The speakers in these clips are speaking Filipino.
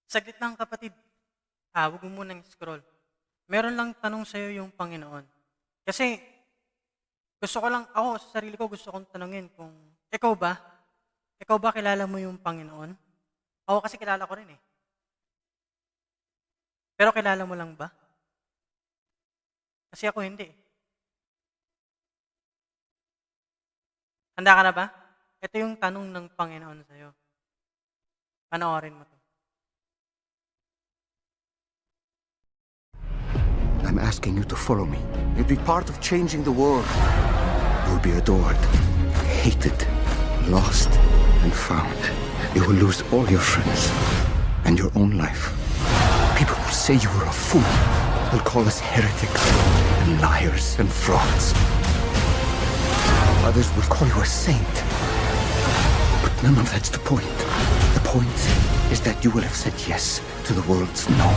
Saglit lang kapatid. Huwag mo munang scroll. Meron lang tanong sa'yo yung Panginoon. Kasi gusto ko lang, ako sa sarili ko gusto kong tanungin kung ikaw ba? Ikaw ba kilala mo yung Panginoon? Ako kasi kilala ko rin eh. Pero kilala mo lang ba? Kasi ako hindi eh. Handa ka na ba? Ito yung tanong ng Panginoon sa'yo. Panoorin mo to. I'm asking you to follow me. You'll be part of changing the world. You'll be adored, hated, lost, and found. You will lose all your friends and your own life. People will say you were a fool. They'll call us heretics and liars and frauds. Others will call you a saint. But none of that's the point. The point is that you will have said yes to the world's no.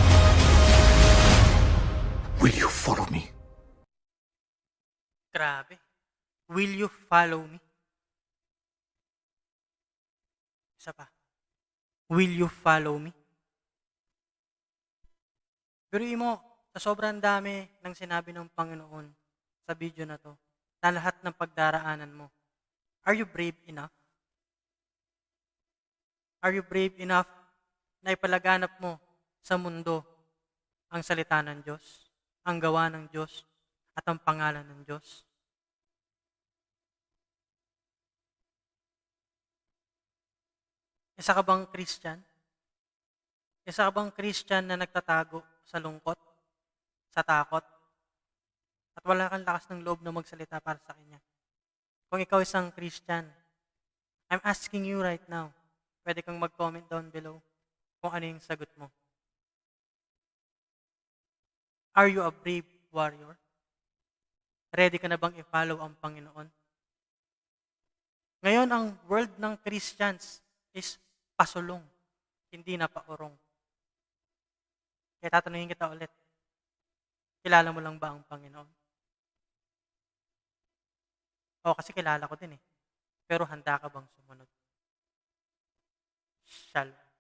Will you follow me? Grabe. Will you follow me? Isa pa. Will you follow me? Pero mo, sa sobrang dami ng sinabi ng Panginoon sa video na to, na lahat ng pagdaraanan mo, are you brave enough? Are you brave enough na ipalaganap mo sa mundo ang salita ng Diyos, ang gawa ng Diyos, at ang pangalan ng Diyos? Isa ka bang Christian? Isa ka bang Christian na nagtatago sa lungkot, sa takot, at wala kang lakas ng loob na magsalita para sa Kanya? Kung ikaw isang Christian, I'm asking you right now, pwede kang mag-comment down below kung ano yung sagot mo. Are you a brave warrior? Ready ka na bang i-follow ang Panginoon? Ngayon, ang world ng Christians is pasulong, hindi na paurong. Kaya tatanungin kita ulit, kilala mo lang ba ang Panginoon? Oo, kasi kilala ko din eh. Pero handa ka bang sumunod? Shalom.